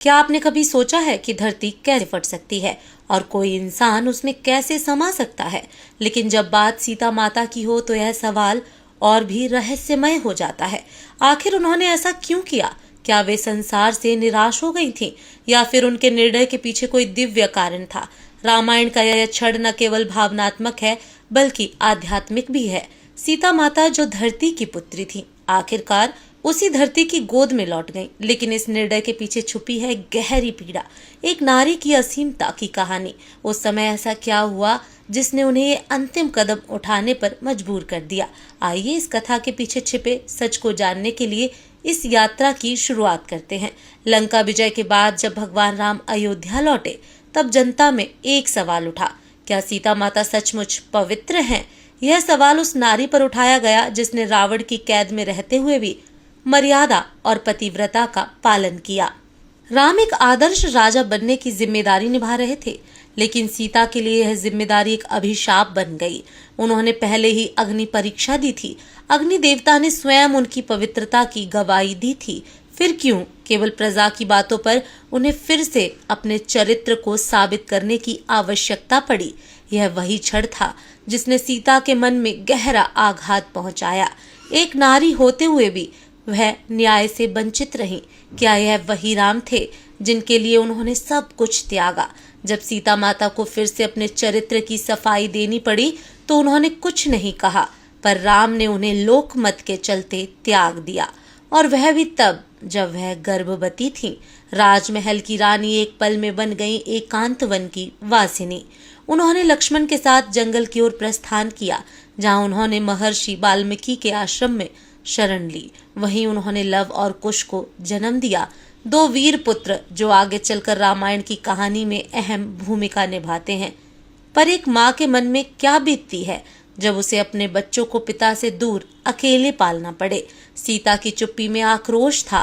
क्या आपने कभी सोचा है कि धरती कैसे फट सकती है और कोई इंसान उसमें कैसे समा सकता है? लेकिन जब बात सीता माता की हो तो यह सवाल और भी रहस्यमय हो जाता है। आखिर उन्होंने ऐसा क्यों किया? क्या वे संसार से निराश हो गई थीं या फिर उनके निर्णय के पीछे कोई दिव्य कारण था? रामायण का यह क्षण न केवल भावनात्मक है बल्कि आध्यात्मिक भी है। सीता माता जो धरती की पुत्री थी, आखिरकार उसी धरती की गोद में लौट गई। लेकिन इस निर्णय के पीछे छुपी है गहरी पीड़ा, एक नारी की असीमता की कहानी। उस समय ऐसा क्या हुआ जिसने उन्हें ये अंतिम कदम उठाने पर मजबूर कर दिया? आइए इस कथा के पीछे छिपे सच को जानने के लिए इस यात्रा की शुरुआत करते हैं। लंका विजय के बाद जब भगवान राम अयोध्या लौटे तब जनता में एक सवाल उठा, क्या सीता माता सचमुच पवित्र हैं? यह सवाल उस नारी पर उठाया गया जिसने रावण की कैद में रहते हुए भी मर्यादा और पतिव्रता का पालन किया। राम एक आदर्श राजा बनने की जिम्मेदारी निभा रहे थे, लेकिन सीता के लिए यह जिम्मेदारी एक अभिशाप बन गई। उन्होंने पहले ही अग्नि परीक्षा दी थी, अग्नि देवता ने स्वयं उनकी पवित्रता की गवाही दी थी। फिर क्यों केवल प्रजा की बातों पर उन्हें फिर से अपने चरित्र को साबित करने की आवश्यकता पड़ी? यह वही क्षण था जिसने सीता के मन में गहरा आघात पहुंचाया। एक नारी होते हुए भी वह न्याय से वंचित रहीं। क्या यह वही राम थे जिनके लिए उन्होंने सब कुछ त्यागा? जब सीता माता को फिर से अपने चरित्र की सफाई देनी पड़ी तो उन्होंने कुछ नहीं कहा, पर राम ने उन्हें लोकमत के चलते त्याग दिया, और वह भी तब जब वह गर्भवती थी। राजमहल की रानी एक पल में बन गई एकांत वन की वासिनी। उन्होंने लक्ष्मण के साथ जंगल की ओर प्रस्थान किया, जहां उन्होंने महर्षि वाल्मीकि के आश्रम में शरण ली। वहीं उन्होंने लव और कुश को जन्म दिया, दो वीर पुत्र जो आगे चलकर रामायण की कहानी में अहम भूमिका निभाते हैं। पर एक माँ के मन में क्या बीतती है जब उसे अपने बच्चों को पिता से दूर अकेले पालना पड़े? सीता की चुप्पी में आक्रोश था,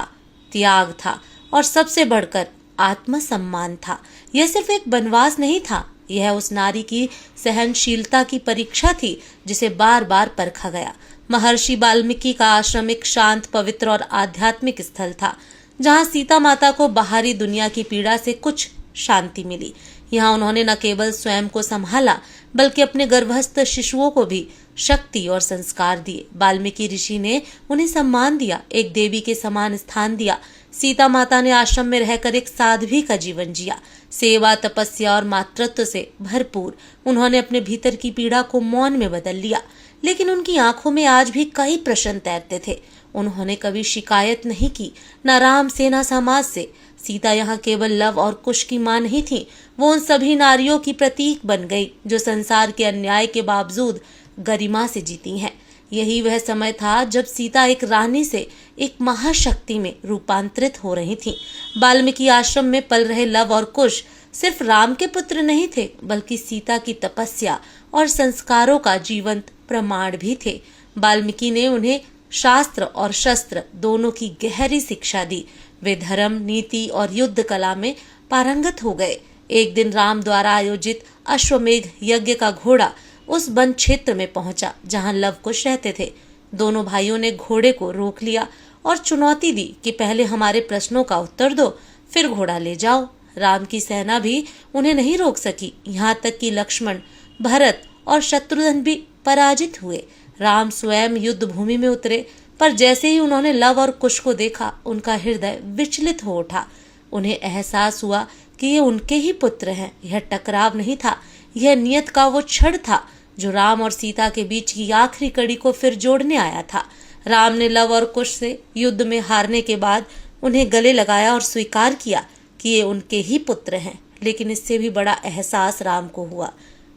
त्याग था और सबसे बढ़कर आत्मसम्मान था। यह सिर्फ एक वनवास नहीं था, यह उस नारी की सहनशीलता की परीक्षा थी जिसे बार बार परखा गया। महर्षि वाल्मीकि का आश्रम एक शांत, पवित्र और आध्यात्मिक स्थल था, जहां सीता माता को बाहरी दुनिया की पीड़ा से कुछ शांति मिली। यहाँ उन्होंने न केवल स्वयं को संभाला बल्कि अपने गर्भस्थ शिशुओं को भी शक्ति और संस्कार दिए। वाल्मीकि ऋषि ने उन्हें सम्मान दिया, एक देवी के समान स्थान दिया। सीता माता ने आश्रम में रहकर एक साध्वी का जीवन जिया, सेवा, तपस्या और मातृत्व से भरपूर। उन्होंने अपने भीतर की पीड़ा को मौन में बदल लिया, लेकिन उनकी आंखों में आज भी कई प्रश्न तैरते थे। उन्होंने कभी शिकायत नहीं की, न राम से न समाज से। सीता यहाँ केवल लव और कुश की मां नहीं थी, वो उन सभी नारियों की प्रतीक बन गई जो संसार के अन्याय के बावजूद गरिमा से जीती हैं। यही वह समय था जब सीता एक रानी से एक महाशक्ति में रूपांतरित हो रही थी। वाल्मीकि आश्रम में पल रहे लव और कुश सिर्फ राम के पुत्र नहीं थे, बल्कि सीता की तपस्या और संस्कारों का जीवंत प्रमाण भी थे। वाल्मीकि ने उन्हें शास्त्र और शस्त्र दोनों की गहरी शिक्षा दी। वे धर्म, नीति और युद्ध कला में पारंगत हो गए। एक दिन राम द्वारा आयोजित अश्वमेध यज्ञ का घोड़ा उस वन क्षेत्र में पहुंचा जहां लव कुश रहते थे। दोनों भाइयों ने घोड़े को रोक लिया और चुनौती दी कि पहले हमारे प्रश्नों का उत्तर दो, फिर घोड़ा ले जाओ। राम की सेना भी उन्हें नहीं रोक सकी, यहाँ तक कि लक्ष्मण, भरत और शत्रुघ्न भी पराजित हुए। राम स्वयं युद्ध भूमि में उतरे, पर जैसे ही उन्होंने लव और कुश को देखा, उनका हृदय विचलित हो उठा। उन्हें एहसास हुआ कि ये उनके ही पुत्र हैं। यह टकराव नहीं था, यह नियत का वो क्षण था जो राम और सीता के बीच की आखिरी कड़ी को फिर जोड़ने आया था। राम ने लव और कुश से युद्ध में हारने के बाद उन्हें गले लगाया और स्वीकार किया कि ये उनके ही पुत्र हैं। लेकिन इससे भी बड़ा एहसास राम को हुआ।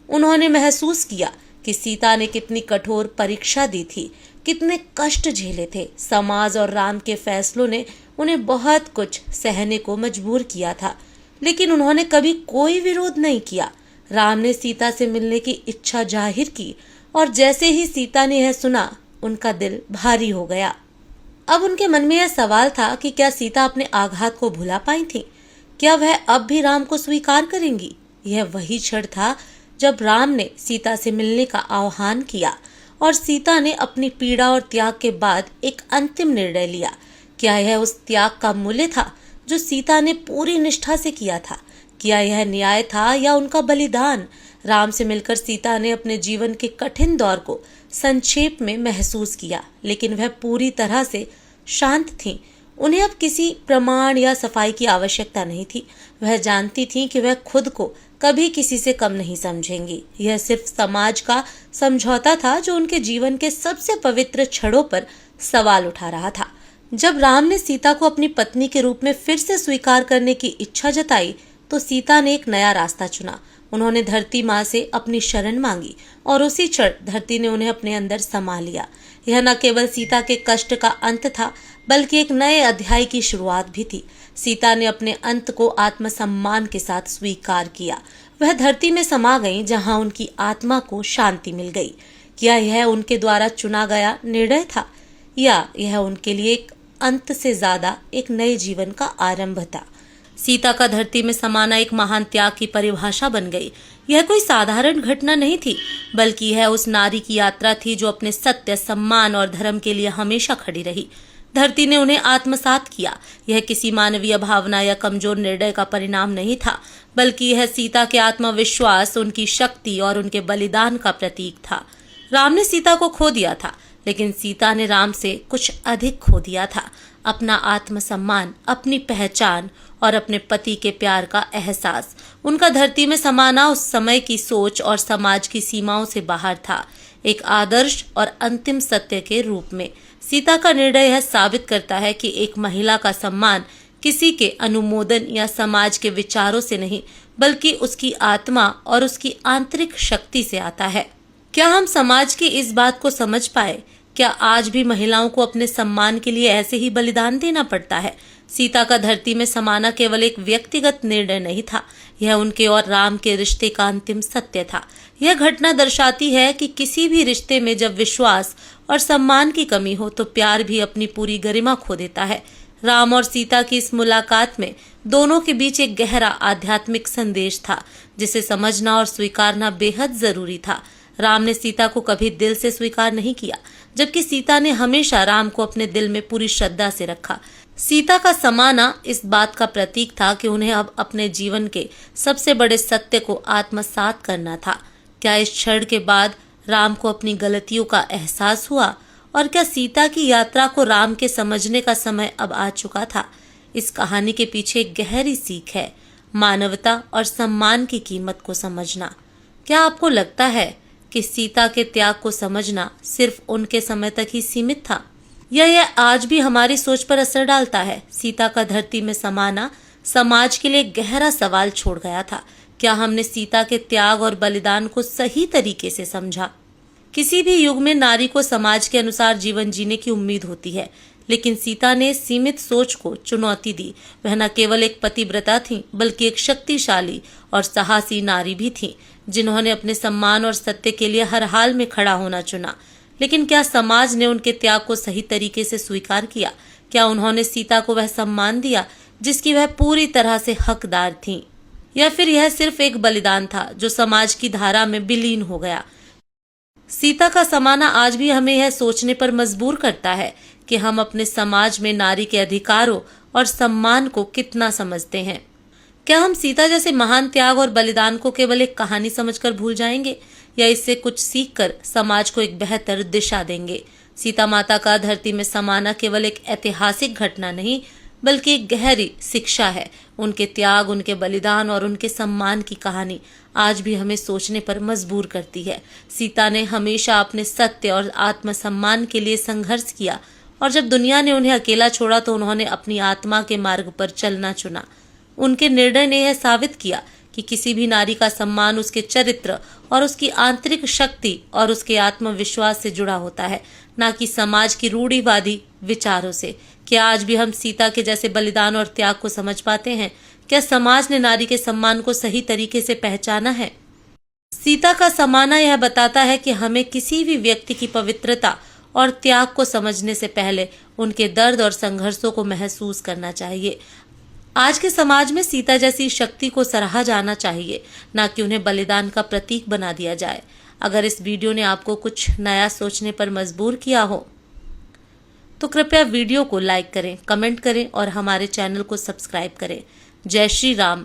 उन्होंने महसूस किया कि सीता ने कितनी कठोर परीक्षा दी थी, कितने कष्ट झेले थे। समाज और राम के फैसलों ने उन्हें बहुत कुछ सहने को मजबूर किया था, लेकिन उन्होंने कभी कोई विरोध नहीं किया। राम ने सीता से मिलने की इच्छा जाहिर की, और जैसे ही सीता ने यह सुना, उनका दिल भारी हो गया। अब उनके मन में यह सवाल था कि क्या सीता अपने आघात को भुला पाई थी? क्या वह अब भी राम को स्वीकार करेंगी? यह वही क्षण था जब राम ने सीता से मिलने का आह्वान किया, और सीता ने अपनी पीड़ा और त्याग के बाद एक अंतिम निर्णय लिया। क्या यह उस त्याग का मूल्य था जो सीता ने पूरी निष्ठा से किया था। क्या यह न्याय था या उनका बलिदान? राम से मिलकर सीता ने अपने जीवन के कठिन दौर को संक्षेप में महसूस किया, लेकिन वह पूरी तरह से शांत थीं। उन्हें अब किसी प्रमाण या सफाई की आवश्यकता नहीं थी। वह जानती थीं कि वह खुद को कभी किसी से कम नहीं समझेंगी। यह सिर्फ समाज का समझौता था जो उनके जीवन के सबसे पवित्र क्षणों पर सवाल उठा रहा था। जब राम ने सीता को अपनी पत्नी के रूप में फिर से स्वीकार करने की इच्छा जताई तो सीता ने एक नया रास्ता चुना। उन्होंने धरती माँ से अपनी शरण मांगी और उसी क्षण धरती ने उन्हें अपने अंदर समा लिया। यह न केवल सीता के कष्ट का अंत था बल्कि एक नए अध्याय की शुरुआत भी थी। सीता ने अपने अंत को आत्मसम्मान के साथ स्वीकार किया। वह धरती में समा गईं जहां उनकी आत्मा को शांति मिल गई। क्या यह उनके द्वारा चुना गया निर्णय था या यह उनके लिए एक अंत से ज्यादा एक नए जीवन का आरंभ था? सीता का धरती में समाना एक महान त्याग की परिभाषा बन गई। यह कोई साधारण घटना नहीं थी बल्कि यह उस नारी की यात्रा थी जो अपने सत्य, सम्मान और धर्म के लिए हमेशा खड़ी रही। धरती ने उन्हें आत्मसात किया। यह किसी मानवीय भावना या कमजोर निर्णय का परिणाम नहीं था बल्कि यह सीता के आत्मविश्वास, उनकी शक्ति और उनके बलिदान का प्रतीक था। राम ने सीता को खो दिया था लेकिन सीता ने राम से कुछ अधिक खो दिया था, अपना आत्मसम्मान, अपनी पहचान और अपने पति के प्यार का एहसास। उनका धरती में समाना उस समय की सोच और समाज की सीमाओं से बाहर था, एक आदर्श और अंतिम सत्य के रूप में। सीता का निर्णय यह साबित करता है कि एक महिला का सम्मान किसी के अनुमोदन या समाज के विचारों से नहीं बल्कि उसकी आत्मा और उसकी आंतरिक शक्ति से आता है। क्या हम समाज की इस बात को समझ पाए? क्या आज भी महिलाओं को अपने सम्मान के लिए ऐसे ही बलिदान देना पड़ता है? सीता का धरती में समाना केवल एक व्यक्तिगत निर्णय नहीं था, यह उनके और राम के रिश्ते का अंतिम सत्य था। यह घटना दर्शाती है कि किसी भी रिश्ते में जब विश्वास और सम्मान की कमी हो तो प्यार भी अपनी पूरी गरिमा खो देता है। राम और सीता की इस मुलाकात में दोनों के बीच एक गहरा आध्यात्मिक संदेश था जिसे समझना और स्वीकारना बेहद जरूरी था। राम ने सीता को कभी दिल से स्वीकार नहीं किया जबकि सीता ने हमेशा राम को अपने दिल में पूरी श्रद्धा से रखा। सीता का समाना इस बात का प्रतीक था कि उन्हें अब अपने जीवन के सबसे बड़े सत्य को आत्मसात करना था। क्या इस क्षण के बाद राम को अपनी गलतियों का एहसास हुआ और क्या सीता की यात्रा को राम के समझने का समय अब आ चुका था? इस कहानी के पीछे एक गहरी सीख है, मानवता और सम्मान की कीमत को समझना। क्या आपको लगता है कि सीता के त्याग को समझना सिर्फ उनके समय तक ही सीमित था या यह आज भी हमारी सोच पर असर डालता है? सीता का धरती में समाना समाज के लिए गहरा सवाल छोड़ गया था। क्या हमने सीता के त्याग और बलिदान को सही तरीके से समझा? किसी भी युग में नारी को समाज के अनुसार जीवन जीने की उम्मीद होती है, लेकिन सीता ने सीमित सोच को चुनौती दी। वह न केवल एक पतिव्रता थी बल्कि एक शक्तिशाली और साहसी नारी भी थी जिन्होंने अपने सम्मान और सत्य के लिए हर हाल में खड़ा होना चुना। लेकिन क्या समाज ने उनके त्याग को सही तरीके से स्वीकार किया? क्या उन्होंने सीता को वह सम्मान दिया जिसकी वह पूरी तरह से हकदार थीं? या फिर यह सिर्फ एक बलिदान था जो समाज की धारा में विलीन हो गया? सीता का समाना आज भी हमें यह सोचने पर मजबूर करता है कि हम अपने समाज में नारी के अधिकारों और सम्मान को कितना समझते हैं। क्या हम सीता जैसे महान त्याग और बलिदान को केवल एक कहानी समझकर भूल जाएंगे या इससे कुछ सीखकर समाज को एक बेहतर दिशा देंगे? सीता माता का धरती में समाना केवल एक ऐतिहासिक घटना नहीं बल्कि एक गहरी शिक्षा है। उनके त्याग, उनके बलिदान और उनके सम्मान की कहानी आज भी हमें सोचने पर मजबूर करती है। सीता ने हमेशा अपने सत्य और आत्मसम्मान के लिए संघर्ष किया और जब दुनिया ने उन्हें अकेला छोड़ा तो उन्होंने अपनी आत्मा के मार्ग पर चलना चुना। उनके निर्णय ने यह साबित किया कि किसी भी नारी का सम्मान उसके चरित्र और उसकी आंतरिक शक्ति और उसके आत्मविश्वास से जुड़ा होता है, न कि समाज की रूढ़िवादी विचारों से। क्या आज भी हम सीता के जैसे बलिदान और त्याग को समझ पाते हैं? क्या समाज ने नारी के सम्मान को सही तरीके से पहचाना है? सीता का समाना यह बताता है कि हमें किसी भी व्यक्ति की पवित्रता और त्याग को समझने से पहले उनके दर्द और संघर्षों को महसूस करना चाहिए। आज के समाज में सीता जैसी शक्ति को सराहा जाना चाहिए, न कि उन्हें बलिदान का प्रतीक बना दिया जाए। अगर इस वीडियो ने आपको कुछ नया सोचने पर मजबूर किया हो तो कृपया वीडियो को लाइक करें, कमेंट करें और हमारे चैनल को सब्सक्राइब करें। जय श्री राम।